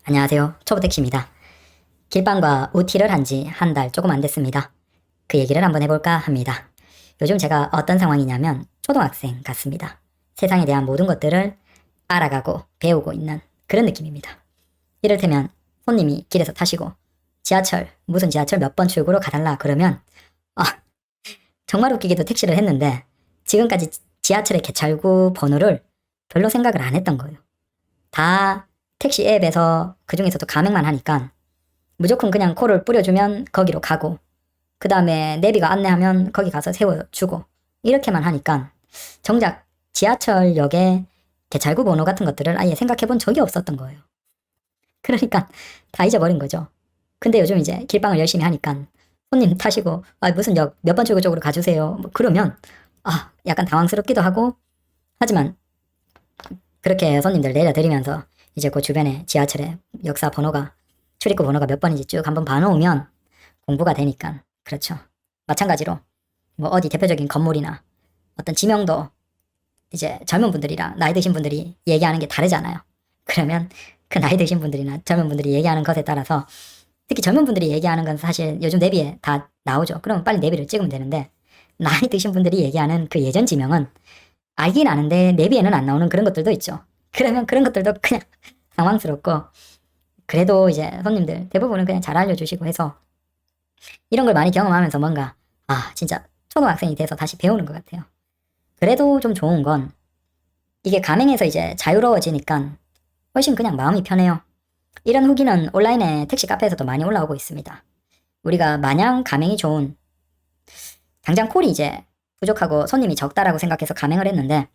안녕하세요. 초보택시입니다. 길빵과 OT를 한 지 한 달 조금 안 됐습니다. 그 얘기를 한번 해볼까 합니다. 요즘 제가 어떤 상황이냐면 초등학생 같습니다. 세상에 대한 모든 것들을 알아가고 배우고 있는 그런 느낌입니다. 이를테면 손님이 길에서 타시고 무슨 지하철 몇 번 출구로 가달라 그러면 아, 정말 웃기게도 택시를 했는데 지금까지 지하철의 개찰구 번호를 별로 생각을 안 했던 거예요. 다 택시 앱에서 그중에서도 가맹만 하니까 무조건 그냥 코를 뿌려주면 거기로 가고 그 다음에 내비가 안내하면 거기 가서 세워주고 이렇게만 하니까 정작 지하철역에 개찰구 번호 같은 것들을 아예 생각해 본 적이 없었던 거예요. 그러니까 다 잊어버린 거죠. 근데 요즘 이제 길빵을 열심히 하니까 손님 타시고 무슨 역 몇 번 출구 쪽으로 가주세요. 뭐 그러면 약간 당황스럽기도 하고 하지만 그렇게 손님들 내려드리면서 이제 그 주변에 지하철에 역사 번호가 출입구 번호가 몇 번인지 쭉 한번 봐놓으면 공부가 되니까 그렇죠. 마찬가지로 뭐 어디 대표적인 건물이나 어떤 지명도 이제 젊은 분들이랑 나이 드신 분들이 얘기하는 게 다르잖아요. 그러면 그 나이 드신 분들이나 젊은 분들이 얘기하는 것에 따라서 특히 젊은 분들이 얘기하는 건 사실 요즘 내비에 다 나오죠. 그러면 빨리 내비를 찍으면 되는데 나이 드신 분들이 얘기하는 그 예전 지명은 알긴 아는데 내비에는 안 나오는 그런 것들도 있죠. 그러면 그런 것들도 그냥 당황스럽고 그래도 이제 손님들 대부분은 그냥 잘 알려주시고 해서 이런 걸 많이 경험하면서 뭔가 진짜 초등학생이 돼서 다시 배우는 것 같아요. 그래도 좀 좋은 건 이게 가맹에서 이제 자유로워지니까 훨씬 그냥 마음이 편해요. 이런 후기는 온라인에 택시 카페에서도 많이 올라오고 있습니다. 우리가 마냥 가맹이 좋은 당장 콜이 이제 부족하고 손님이 적다라고 생각해서 가맹을 했는데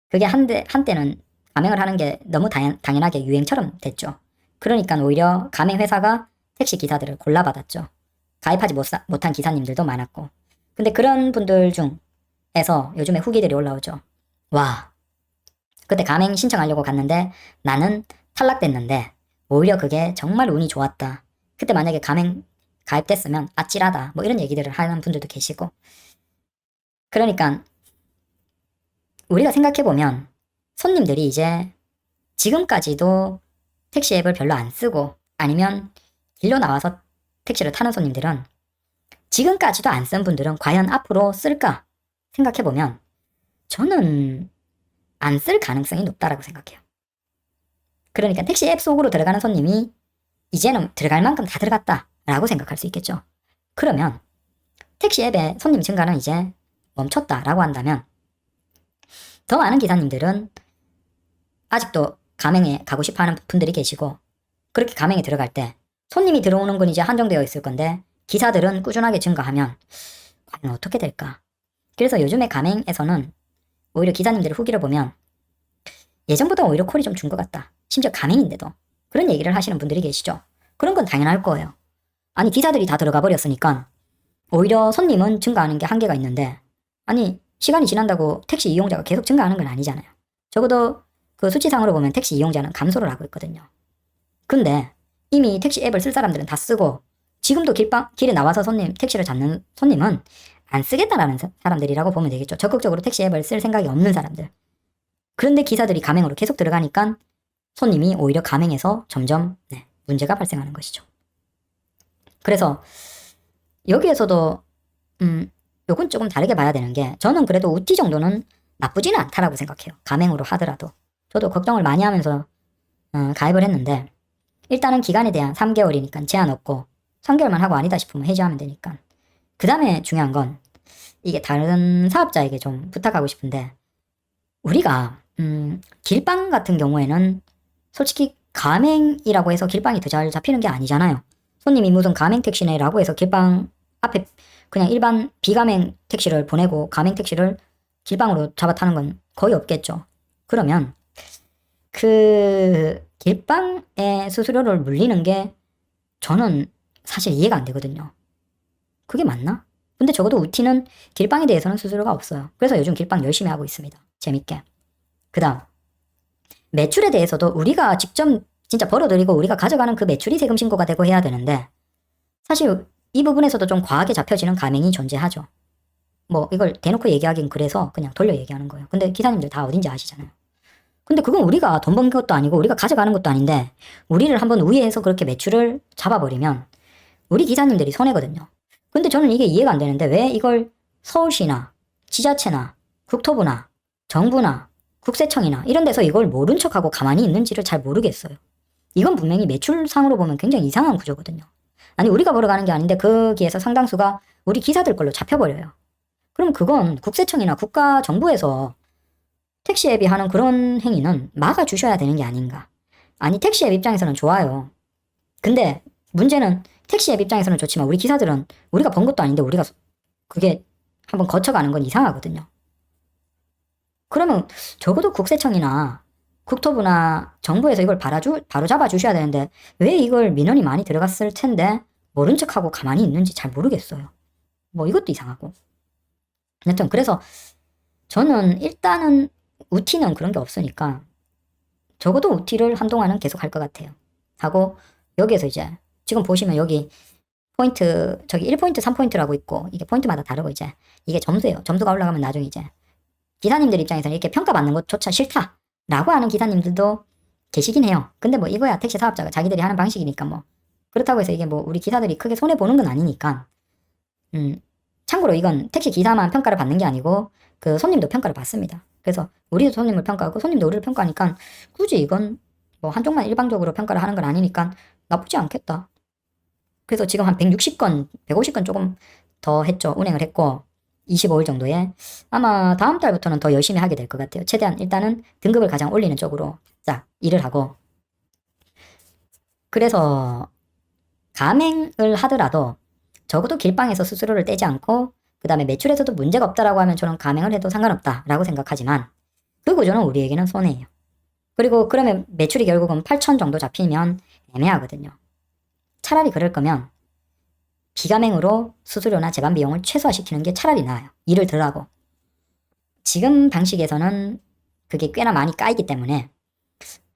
그게 한때는 가맹을 하는 게 너무 당연하게 유행처럼 됐죠. 그러니까 오히려 가맹 회사가 택시 기사들을 골라받았죠. 가입하지 못한 기사님들도 많았고. 근데 그런 분들 중에서 요즘에 후기들이 올라오죠. 와, 그때 가맹 신청하려고 갔는데 나는 탈락됐는데 오히려 그게 정말 운이 좋았다. 그때 만약에 가맹 가입됐으면 아찔하다. 뭐 이런 얘기들을 하는 분들도 계시고. 그러니까 우리가 생각해보면 손님들이 이제 지금까지도 택시 앱을 별로 안 쓰고 아니면 길로 나와서 택시를 타는 손님들은 지금까지도 안 쓴 분들은 과연 앞으로 쓸까 생각해보면 저는 안 쓸 가능성이 높다라고 생각해요. 그러니까 택시 앱 속으로 들어가는 손님이 이제는 들어갈 만큼 다 들어갔다라고 생각할 수 있겠죠. 그러면 택시 앱에 손님 증가는 이제 멈췄다라고 한다면 더 많은 기사님들은 아직도 가맹에 가고 싶어하는 분들이 계시고 그렇게 가맹에 들어갈 때 손님이 들어오는 건 이제 한정되어 있을 건데 기사들은 꾸준하게 증가하면 과연 어떻게 될까? 그래서 요즘에 가맹에서는 오히려 기사님들의 후기를 보면 예전보다 오히려 콜이 좀 준 것 같다. 심지어 가맹인데도 그런 얘기를 하시는 분들이 계시죠. 그런 건 당연할 거예요. 아니 기사들이 다 들어가 버렸으니까 오히려 손님은 증가하는 게 한계가 있는데 아니 시간이 지난다고 택시 이용자가 계속 증가하는 건 아니잖아요. 적어도 그 수치상으로 보면 택시 이용자는 감소를 하고 있거든요. 근데 이미 택시 앱을 쓸 사람들은 다 쓰고 지금도 길에 나와서 택시를 잡는 손님은 안 쓰겠다라는 사람들이라고 보면 되겠죠. 적극적으로 택시 앱을 쓸 생각이 없는 사람들. 그런데 기사들이 가맹으로 계속 들어가니까 손님이 오히려 가맹에서 점점 문제가 발생하는 것이죠. 그래서 여기에서도 요건 조금 다르게 봐야 되는 게 저는 그래도 우티 정도는 나쁘지는 않다라고 생각해요. 가맹으로 하더라도. 저도 걱정을 많이 하면서 가입을 했는데 일단은 기간에 대한 3개월이니까 제한 없고 3개월만 하고 아니다 싶으면 해지하면 되니까. 그 다음에 중요한 건 이게 다른 사업자에게 좀 부탁하고 싶은데 우리가 길빵 같은 경우에는 솔직히 가맹이라고 해서 길빵이 더 잘 잡히는 게 아니잖아요. 손님이 무슨 가맹 택시네라고 해서 길빵 앞에 그냥 일반 비가맹 택시를 보내고 가맹 택시를 길빵으로 잡아 타는 건 거의 없겠죠. 그러면 그 길빵의 수수료를 물리는 게 저는 사실 이해가 안 되거든요. 그게 맞나? 근데 적어도 우티는 길빵에 대해서는 수수료가 없어요. 그래서 요즘 길빵 열심히 하고 있습니다. 재밌게. 그 다음 매출에 대해서도 우리가 직접 진짜 벌어들이고 우리가 가져가는 그 매출이 세금 신고가 되고 해야 되는데 사실 이 부분에서도 좀 과하게 잡혀지는 가맹이 존재하죠. 뭐 이걸 대놓고 얘기하긴 그래서 그냥 돌려 얘기하는 거예요. 근데 기사님들 다 어딘지 아시잖아요. 근데 그건 우리가 돈 번 것도 아니고 우리가 가져가는 것도 아닌데 우리를 한번 우회해서 그렇게 매출을 잡아버리면 우리 기사님들이 손해거든요. 근데 저는 이게 이해가 안 되는데 왜 이걸 서울시나 지자체나 국토부나 정부나 국세청이나 이런 데서 이걸 모른 척하고 가만히 있는지를 잘 모르겠어요. 이건 분명히 매출상으로 보면 굉장히 이상한 구조거든요. 아니 우리가 벌어가는 게 아닌데 거기에서 상당수가 우리 기사들 걸로 잡혀버려요. 그럼 그건 국세청이나 국가 정부에서 택시 앱이 하는 그런 행위는 막아주셔야 되는 게 아닌가. 아니 택시 앱 입장에서는 좋아요. 근데 문제는 택시 앱 입장에서는 좋지만 우리 기사들은 우리가 번 것도 아닌데 우리가 그게 한번 거쳐가는 건 이상하거든요. 그러면 적어도 국세청이나 국토부나 정부에서 이걸 바로 잡아주셔야 되는데 왜 이걸 민원이 많이 들어갔을 텐데 모른 척하고 가만히 있는지 잘 모르겠어요. 뭐 이것도 이상하고. 여튼 그래서 저는 일단은 우티는 그런 게 없으니까 적어도 우티를 한동안은 계속 할 것 같아요. 하고 여기에서 이제 지금 보시면 여기 포인트 저기 1포인트 3포인트라고 있고 이게 포인트마다 다르고 이제 이게 점수예요. 점수가 올라가면 나중에 이제 기사님들 입장에서는 이렇게 평가받는 것조차 싫다라고 하는 기사님들도 계시긴 해요. 근데 뭐 이거야 택시 사업자가 자기들이 하는 방식이니까 뭐 그렇다고 해서 이게 뭐 우리 기사들이 크게 손해보는 건 아니니까 참고로 이건 택시 기사만 평가를 받는 게 아니고 그 손님도 평가를 받습니다. 그래서 우리도 손님을 평가하고 손님도 우리를 평가하니까 굳이 이건 뭐 한쪽만 일방적으로 평가를 하는 건 아니니까 나쁘지 않겠다. 그래서 지금 한 160건, 150건 조금 더 했죠. 운행을 했고 25일 정도에 아마 다음 달부터는 더 열심히 하게 될 것 같아요. 최대한 일단은 등급을 가장 올리는 쪽으로 자 일을 하고 그래서 가맹을 하더라도 적어도 길방에서 수수료를 떼지 않고 그 다음에 매출에서도 문제가 없다라고 하면 저는 가맹을 해도 상관없다라고 생각하지만 그 구조는 우리에게는 손해예요. 그리고 그러면 매출이 결국은 8천 정도 잡히면 애매하거든요. 차라리 그럴 거면 비가맹으로 수수료나 제반 비용을 최소화시키는 게 차라리 나아요. 일을 덜 하고. 지금 방식에서는 그게 꽤나 많이 까이기 때문에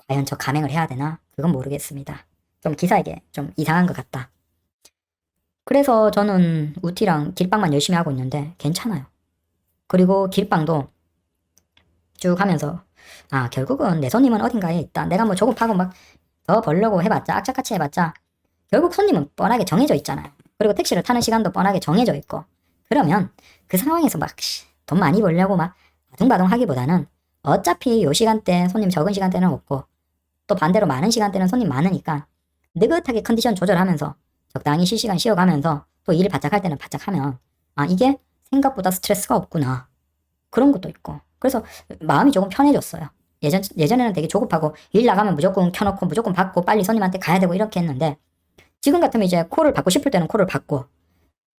과연 저 가맹을 해야 되나? 그건 모르겠습니다. 좀 기사에게 좀 이상한 것 같다. 그래서 저는 우티랑 길빵만 열심히 하고 있는데 괜찮아요. 그리고 길빵도 쭉 하면서 결국은 내 손님은 어딘가에 있다. 내가 뭐 조금 파고 막 더 벌려고 해봤자 악착같이 해봤자 결국 손님은 뻔하게 정해져 있잖아요. 그리고 택시를 타는 시간도 뻔하게 정해져 있고 그러면 그 상황에서 막 돈 많이 벌려고 막 아둥바둥 하기보다는 어차피 요 시간대 손님 적은 시간대는 없고 또 반대로 많은 시간대는 손님 많으니까 느긋하게 컨디션 조절하면서 적당히 실시간 쉬어가면서 또 일 바짝 할 때는 바짝 하면 이게 생각보다 스트레스가 없구나. 그런 것도 있고 그래서 마음이 조금 편해졌어요. 예전에는 되게 조급하고 일 나가면 무조건 켜놓고 무조건 받고 빨리 손님한테 가야 되고 이렇게 했는데 지금 같으면 이제 콜을 받고 싶을 때는 콜을 받고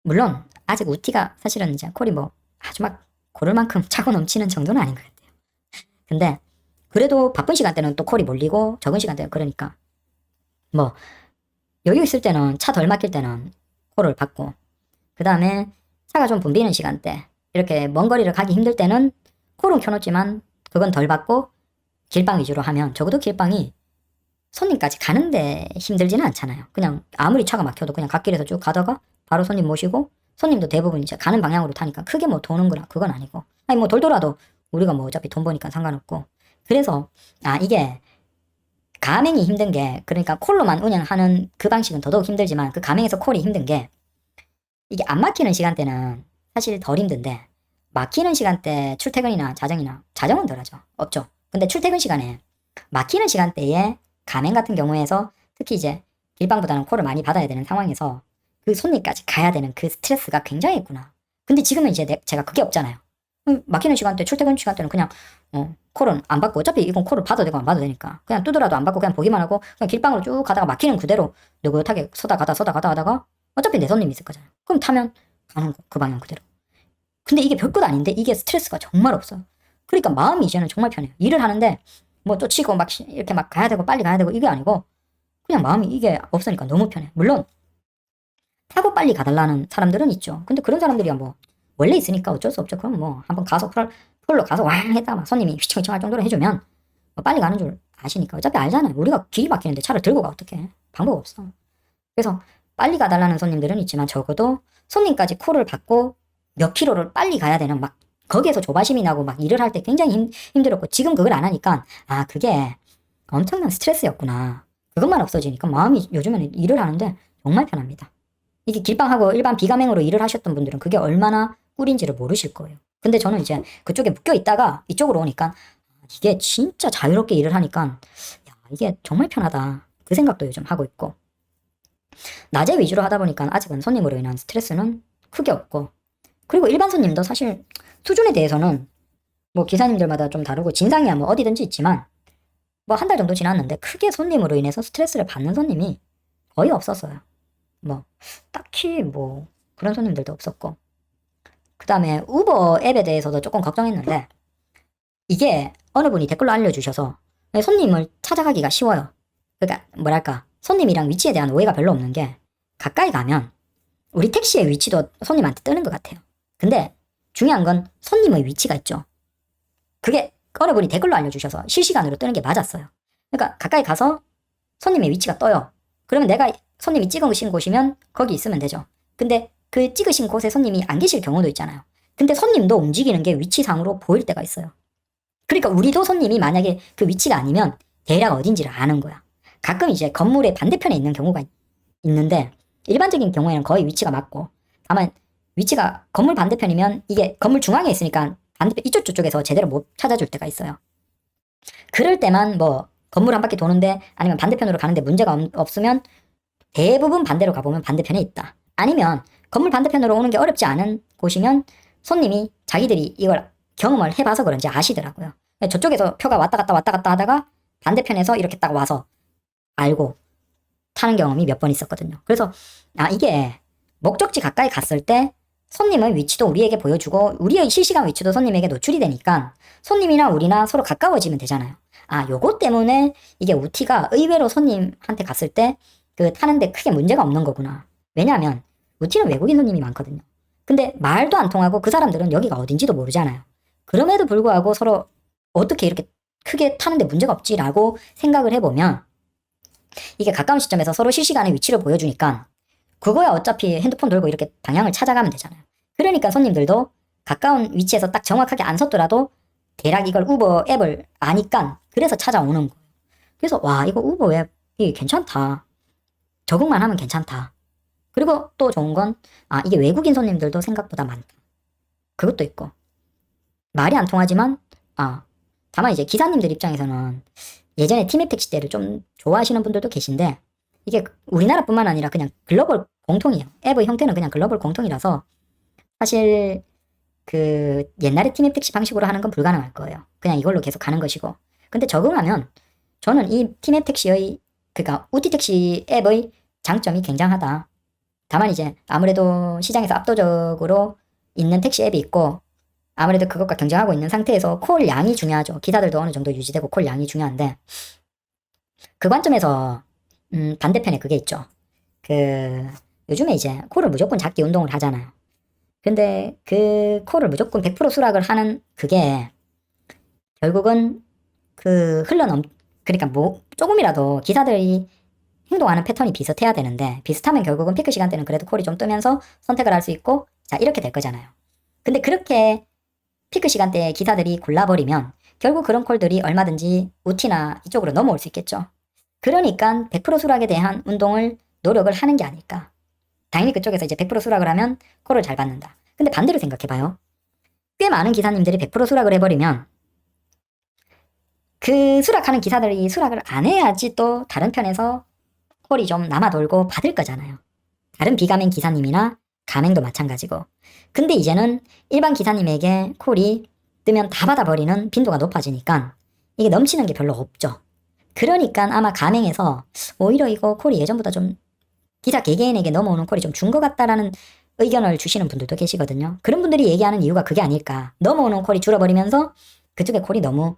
물론 아직 우티가 사실은 이제 콜이 뭐 아주 막 고를 만큼 차고 넘치는 정도는 아닌 것 같아요. 근데 그래도 바쁜 시간대는 또 콜이 몰리고 적은 시간대는 그러니까 뭐 여유 있을 때는 차 덜 막힐 때는 콜을 받고 그 다음에 차가 좀 붐비는 시간대 이렇게 먼 거리를 가기 힘들 때는 콜은 켜놓지만 그건 덜 받고 길방 위주로 하면 적어도 길방이 손님까지 가는데 힘들지는 않잖아요. 그냥 아무리 차가 막혀도 그냥 갓길에서 쭉 가다가 바로 손님 모시고 손님도 대부분 이제 가는 방향으로 타니까 크게 뭐 도는 거나 그건 아니고 아니 뭐 돌더라도 우리가 뭐 어차피 돈 버니까 상관없고 그래서 이게 가맹이 힘든 게 그러니까 콜로만 운영하는 그 방식은 더더욱 힘들지만 그 가맹에서 콜이 힘든 게 이게 안 막히는 시간대는 사실 덜 힘든데 막히는 시간대 출퇴근이나 자정은 덜하죠. 없죠. 근데 출퇴근 시간에 막히는 시간대에 가맹 같은 경우에서 특히 이제 길방보다는 콜을 많이 받아야 되는 상황에서 그 손님까지 가야 되는 그 스트레스가 굉장히 있구나. 근데 지금은 이제 제가 그게 없잖아요. 막히는 시간대 출퇴근 시간대는 그냥 콜은 안 받고 어차피 이건 콜을 받아도 되고 안 받아도 되니까 그냥 뜨더라도 안 받고 그냥 보기만 하고 그냥 길방으로 쭉 가다가 막히는 그대로 느긋하게 서다 가다 하다가 어차피 내 손님이 있을 거잖아요. 그럼 타면 가는 거 그 방향 그대로. 근데 이게 별것 아닌데 이게 스트레스가 정말 없어요. 그러니까 마음이 이제는 정말 편해요. 일을 하는데 뭐 쫓치고 막 이렇게 막 가야 되고 빨리 가야 되고 이게 아니고 그냥 마음이 이게 없으니까 너무 편해. 물론 타고 빨리 가달라는 사람들은 있죠. 근데 그런 사람들이야 뭐 원래 있으니까 어쩔 수 없죠. 그럼 뭐 한번 가서 폴로 가서 왕 했다 막 손님이 휘청휘청 할 정도로 해주면 뭐 빨리 가는 줄 아시니까 어차피 알잖아요. 우리가 길이 막히는데 차를 들고 가 어떡해. 방법 없어. 그래서 빨리 가달라는 손님들은 있지만 적어도 손님까지 콜을 받고 몇 킬로를 빨리 가야 되는 막 거기에서 조바심이 나고 막 일을 할 때 굉장히 힘들었고 지금 그걸 안 하니까 아 그게 엄청난 스트레스였구나. 그것만 없어지니까 마음이 요즘에는 일을 하는데 정말 편합니다. 이게 길방하고 일반 비가맹으로 일을 하셨던 분들은 그게 얼마나 꿀인지를 모르실 거예요. 근데 저는 이제 그쪽에 묶여 있다가 이쪽으로 오니까 이게 진짜 자유롭게 일을 하니까 야, 이게 정말 편하다. 그 생각도 요즘 하고 있고 낮에 위주로 하다 보니까 아직은 손님으로 인한 스트레스는 크게 없고 그리고 일반 손님도 사실 수준에 대해서는 뭐 기사님들마다 좀 다르고 진상이야 뭐 어디든지 있지만 뭐 한 달 정도 지났는데 크게 손님으로 인해서 스트레스를 받는 손님이 거의 없었어요. 뭐 딱히 뭐 그런 손님들도 없었고 그 다음에 우버 앱에 대해서도 조금 걱정했는데 이게 어느 분이 댓글로 알려주셔서 손님을 찾아가기가 쉬워요. 그러니까 뭐랄까 손님이랑 위치에 대한 오해가 별로 없는 게 가까이 가면 우리 택시의 위치도 손님한테 뜨는 것 같아요. 근데 중요한 건 손님의 위치가 있죠. 그게 어느 분이 댓글로 알려주셔서 실시간으로 뜨는 게 맞았어요. 그러니까 가까이 가서 손님의 위치가 떠요. 그러면 내가 손님이 찍으신 곳이면 거기 있으면 되죠. 근데 그 찍으신 곳에 손님이 안 계실 경우도 있잖아요. 근데 손님도 움직이는 게 위치상으로 보일 때가 있어요. 그러니까 우리도 손님이 만약에 그 위치가 아니면 대략 어딘지를 아는 거야. 가끔 이제 건물의 반대편에 있는 경우가 있는데 일반적인 경우에는 거의 위치가 맞고 다만 위치가 건물 반대편이면 이게 건물 중앙에 있으니까 반대편 이쪽 저쪽에서 제대로 못 찾아줄 때가 있어요. 그럴 때만 뭐 건물 한 바퀴 도는데 아니면 반대편으로 가는데 문제가 없으면 대부분 반대로 가보면 반대편에 있다. 아니면 건물 반대편으로 오는 게 어렵지 않은 곳이면 손님이 자기들이 이걸 경험을 해봐서 그런지 아시더라고요. 저쪽에서 표가 왔다 갔다 하다가 반대편에서 이렇게 딱 와서 알고 타는 경험이 몇 번 있었거든요. 그래서 아 이게 목적지 가까이 갔을 때 손님의 위치도 우리에게 보여주고 우리의 실시간 위치도 손님에게 노출이 되니까 손님이나 우리나 서로 가까워지면 되잖아요. 아 요거 때문에 이게 우티가 의외로 손님한테 갔을 때 그 타는데 크게 문제가 없는 거구나. 왜냐하면 우티는 외국인 손님이 많거든요. 근데 말도 안 통하고 그 사람들은 여기가 어딘지도 모르잖아요. 그럼에도 불구하고 서로 어떻게 이렇게 크게 타는데 문제가 없지라고 생각을 해보면 이게 가까운 시점에서 서로 실시간의 위치를 보여주니까 그거야 어차피 핸드폰 들고 이렇게 방향을 찾아가면 되잖아요. 그러니까 손님들도 가까운 위치에서 딱 정확하게 안 섰더라도 대략 이걸 우버 앱을 아니까 그래서 찾아오는 거예요. 그래서 와 이거 우버 앱이 괜찮다. 적응만 하면 괜찮다. 그리고 또 좋은 건 아 이게 외국인 손님들도 생각보다 많다. 그것도 있고 말이 안 통하지만 아 다만 이제 기사님들 입장에서는 예전에 티맵 택시 때를 좀 좋아하시는 분들도 계신데 이게 우리나라뿐만 아니라 그냥 글로벌 공통이에요. 앱의 형태는 그냥 글로벌 공통이라서 사실 그 옛날에 티맵 택시 방식으로 하는 건 불가능할 거예요. 그냥 이걸로 계속 가는 것이고. 근데 적응하면 저는 이 티맵 택시의 그러니까 우티 택시 앱의 장점이 굉장하다. 다만 이제 아무래도 시장에서 압도적으로 있는 택시 앱이 있고 아무래도 그것과 경쟁하고 있는 상태에서 콜 양이 중요하죠. 기사들도 어느 정도 유지되고 콜 양이 중요한데 그 관점에서 반대편에 그게 있죠. 그 요즘에 이제 콜을 무조건 잡기 운동을 하잖아요. 근데 그 콜을 무조건 100% 수락을 하는 그게 결국은 그 그러니까 뭐 조금이라도 기사들이 행동하는 패턴이 비슷해야 되는데 비슷하면 결국은 피크 시간대는 그래도 콜이 좀 뜨면서 선택을 할 수 있고 자 이렇게 될 거잖아요. 근데 그렇게 피크 시간대에 기사들이 골라버리면 결국 그런 콜들이 얼마든지 우티나 이쪽으로 넘어올 수 있겠죠. 그러니까 100% 수락에 대한 운동을 노력을 하는 게 아닐까. 당연히 그쪽에서 이제 100% 수락을 하면 콜을 잘 받는다. 근데 반대로 생각해봐요. 꽤 많은 기사님들이 100% 수락을 해버리면 그 수락하는 기사들이 수락을 안 해야지 또 다른 편에서 콜이 좀 남아 돌고 받을 거잖아요. 다른 비가맹 기사님이나 가맹도 마찬가지고. 근데 이제는 일반 기사님에게 콜이 뜨면 다 받아버리는 빈도가 높아지니까 이게 넘치는 게 별로 없죠. 그러니까 아마 가맹에서 오히려 이거 콜이 예전보다 좀 기사 개개인에게 넘어오는 콜이 좀 준 것 같다라는 의견을 주시는 분들도 계시거든요. 그런 분들이 얘기하는 이유가 그게 아닐까. 넘어오는 콜이 줄어버리면서 그쪽에 콜이 너무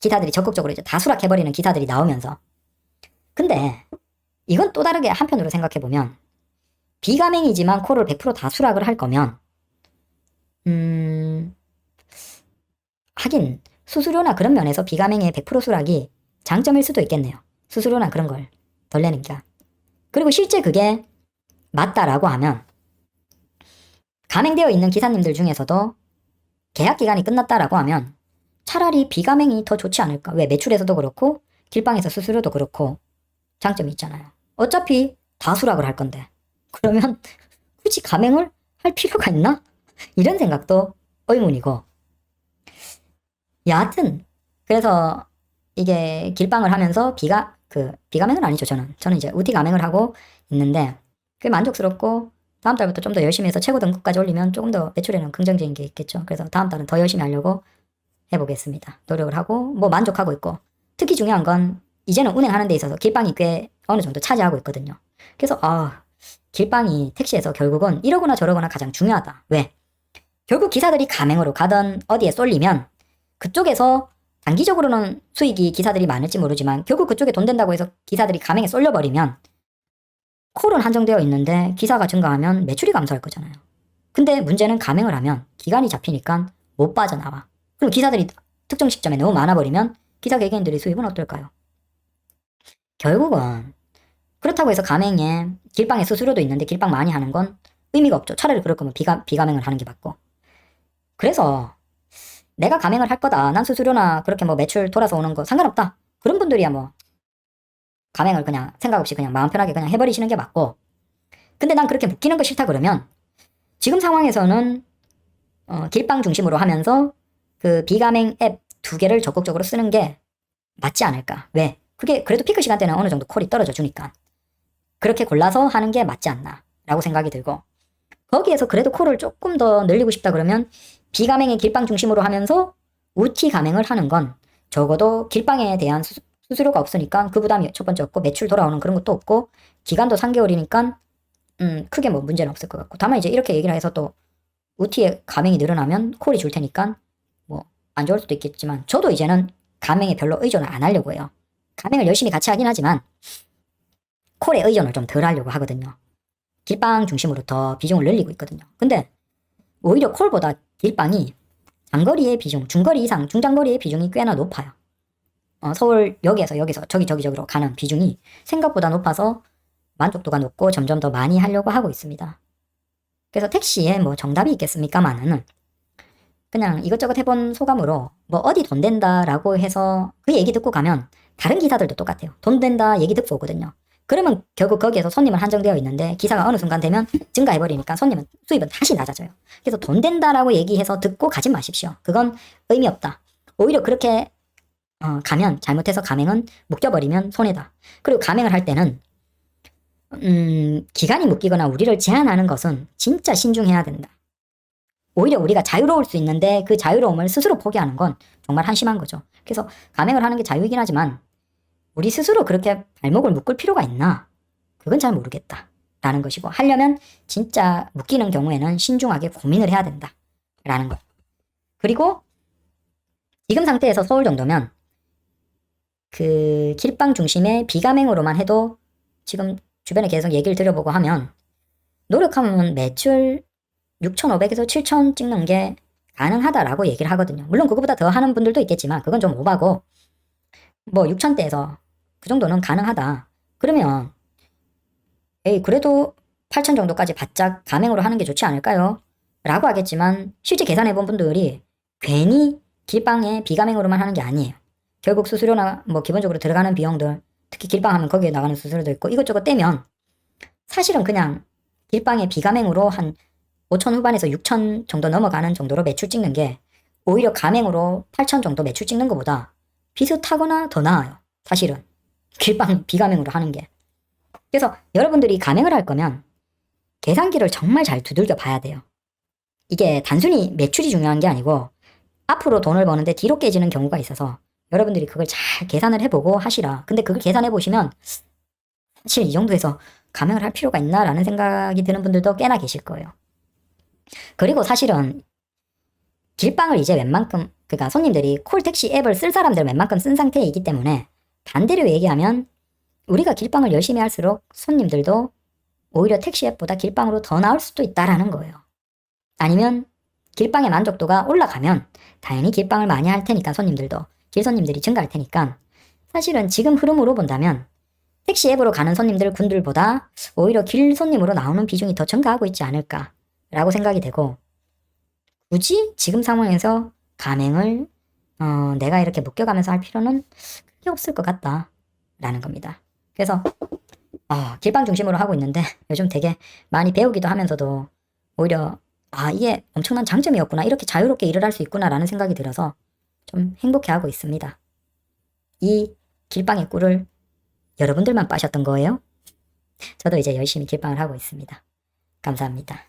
기사들이 적극적으로 이제 다 수락해버리는 기사들이 나오면서 근데 이건 또 다르게 한편으로 생각해보면 비가맹이지만 콜을 100%다 수락을 할 거면 하긴 수수료나 그런 면에서 비가맹의 100% 수락이 장점일 수도 있겠네요. 수수료나 그런 걸 덜 내니까. 그리고 실제 그게 맞다라고 하면 가맹되어 있는 기사님들 중에서도 계약 기간이 끝났다라고 하면 차라리 비가맹이 더 좋지 않을까? 왜 매출에서도 그렇고 길방에서 수수료도 그렇고 장점이 있잖아요. 어차피 다 수락을 할 건데 그러면 굳이 가맹을 할 필요가 있나? 이런 생각도 의문이고 여하튼 그래서 이게 길방을 하면서 비가맹은 아니죠. 저는 이제 우티 가맹을 하고 있는데 꽤 만족스럽고 다음 달부터 좀 더 열심히 해서 최고 등급까지 올리면 조금 더 매출에는 긍정적인 게 있겠죠. 그래서 다음 달은 더 열심히 하려고 해보겠습니다. 노력을 하고 뭐 만족하고 있고 특히 중요한 건 이제는 운행하는 데 있어서 길방이 꽤 어느 정도 차지하고 있거든요. 그래서 길방이 택시에서 결국은 이러거나 저러거나 가장 중요하다. 왜? 결국 기사들이 가맹으로 가던 어디에 쏠리면 그쪽에서 단기적으로는 수익이 기사들이 많을지 모르지만 결국 그쪽에 돈 된다고 해서 기사들이 가맹에 쏠려버리면 콜은 한정되어 있는데 기사가 증가하면 매출이 감소할 거잖아요. 근데 문제는 가맹을 하면 기간이 잡히니까 못 빠져나와. 그럼 기사들이 특정 시점에 너무 많아버리면 기사 개개인들의 수입은 어떨까요? 결국은 그렇다고 해서 가맹에 길방에 수수료도 있는데 길방 많이 하는 건 의미가 없죠. 차라리 그럴 거면 비가맹을 하는 게 맞고. 그래서 내가 가맹을 할 거다. 난 수수료나 그렇게 뭐 매출 돌아서 오는 거 상관없다. 그런 분들이야 뭐 가맹을 그냥 생각 없이 그냥 마음 편하게 그냥 해버리시는 게 맞고. 근데 난 그렇게 묶이는 거 싫다 그러면 지금 상황에서는 길방 중심으로 하면서 그 비가맹 앱 2개를 적극적으로 쓰는 게 맞지 않을까. 왜? 그게 그래도 피크 시간대는 어느 정도 콜이 떨어져 주니까 그렇게 골라서 하는 게 맞지 않나 라고 생각이 들고 거기에서 그래도 콜을 조금 더 늘리고 싶다 그러면 비가맹의 길방 중심으로 하면서 우티 가맹을 하는 건 적어도 길방에 대한 수수료가 없으니까 그 부담이 첫 번째 없고 매출 돌아오는 그런 것도 없고 기간도 3개월이니까 크게 뭐 문제는 없을 것 같고 다만 이제 이렇게 얘기를 해서 또 우티의 가맹이 늘어나면 콜이 줄 테니까 뭐 안 좋을 수도 있겠지만 저도 이제는 가맹에 별로 의존을 안 하려고 해요. 가맹을 열심히 같이 하긴 하지만 콜에 의존을 좀 덜 하려고 하거든요. 길방 중심으로 더 비중을 늘리고 있거든요. 근데 오히려 콜보다 길방이 장거리의 비중, 중거리 이상, 중장거리의 비중이 꽤나 높아요. 서울 여기에서 저기로 가는 비중이 생각보다 높아서 만족도가 높고 점점 더 많이 하려고 하고 있습니다. 그래서 택시에 뭐 정답이 있겠습니까마는 그냥 이것저것 해본 소감으로 뭐 어디 돈 된다라고 해서 그 얘기 듣고 가면 다른 기사들도 똑같아요. 돈 된다 얘기 듣고 오거든요. 그러면 결국 거기에서 손님은 한정되어 있는데 기사가 어느 순간 되면 증가해버리니까 수입은 다시 낮아져요. 그래서 돈 된다라고 얘기해서 듣고 가지 마십시오. 그건 의미 없다. 오히려 그렇게 가면 잘못해서 가맹은 묶여버리면 손해다. 그리고 가맹을 할 때는 기간이 묶이거나 우리를 제한하는 것은 진짜 신중해야 된다. 오히려 우리가 자유로울 수 있는데 그 자유로움을 스스로 포기하는 건 정말 한심한 거죠. 그래서 가맹을 하는 게 자유이긴 하지만 우리 스스로 그렇게 발목을 묶을 필요가 있나? 그건 잘 모르겠다. 라는 것이고 하려면 진짜 묶이는 경우에는 신중하게 고민을 해야 된다. 라는 것. 그리고 지금 상태에서 서울 정도면 그 길방 중심의 비가맹으로만 해도 지금 주변에 계속 얘기를 들어보고 하면 노력하면 매출 6,500에서 7,000 찍는 게 가능하다라고 얘기를 하거든요. 물론 그거보다 더 하는 분들도 있겠지만 그건 좀 오바고 뭐 6,000대에서 그 정도는 가능하다. 그러면 그래도 8,000 정도까지 바짝 가맹으로 하는 게 좋지 않을까요? 라고 하겠지만 실제 계산해본 분들이 괜히 길방에 비가맹으로만 하는 게 아니에요. 결국 수수료나 뭐 기본적으로 들어가는 비용들 특히 길방 하면 거기에 나가는 수수료도 있고 이것저것 떼면 사실은 그냥 길방에 비가맹으로 한 5,000 후반에서 6,000 정도 넘어가는 정도로 매출 찍는 게 오히려 가맹으로 8,000 정도 매출 찍는 것보다 비슷하거나 더 나아요. 사실은 길방 비가맹으로 하는 게. 그래서 여러분들이 가맹을 할 거면 계산기를 정말 잘 두들겨 봐야 돼요. 이게 단순히 매출이 중요한 게 아니고 앞으로 돈을 버는데 뒤로 깨지는 경우가 있어서 여러분들이 그걸 잘 계산을 해보고 하시라. 근데 그걸 계산해 보시면 사실 이 정도에서 가맹을 할 필요가 있나 라는 생각이 드는 분들도 꽤나 계실 거예요. 그리고 사실은 길방을 이제 웬만큼 그러니까 손님들이 콜택시 앱을 쓸 사람들 웬만큼 쓴 상태이기 때문에 반대로 얘기하면 우리가 길방을 열심히 할수록 손님들도 오히려 택시 앱보다 길방으로 더 나올 수도 있다라는 거예요. 아니면 길방의 만족도가 올라가면 당연히 길방을 많이 할 테니까 손님들도 길손님들이 증가할 테니까 사실은 지금 흐름으로 본다면 택시 앱으로 가는 손님들 군들보다 오히려 길손님으로 나오는 비중이 더 증가하고 있지 않을까라고 생각이 되고 굳이 지금 상황에서 가맹을 내가 이렇게 묶여가면서 할 필요는 크게 없을 것 같다 라는 겁니다. 그래서 길빵 중심으로 하고 있는데 요즘 되게 많이 배우기도 하면서도 오히려 이게 엄청난 장점이었구나, 이렇게 자유롭게 일을 할 수 있구나 라는 생각이 들어서 좀 행복해하고 있습니다. 이 길빵의 꿀을 여러분들만 빠셨던 거예요? 저도 이제 열심히 길빵을 하고 있습니다. 감사합니다.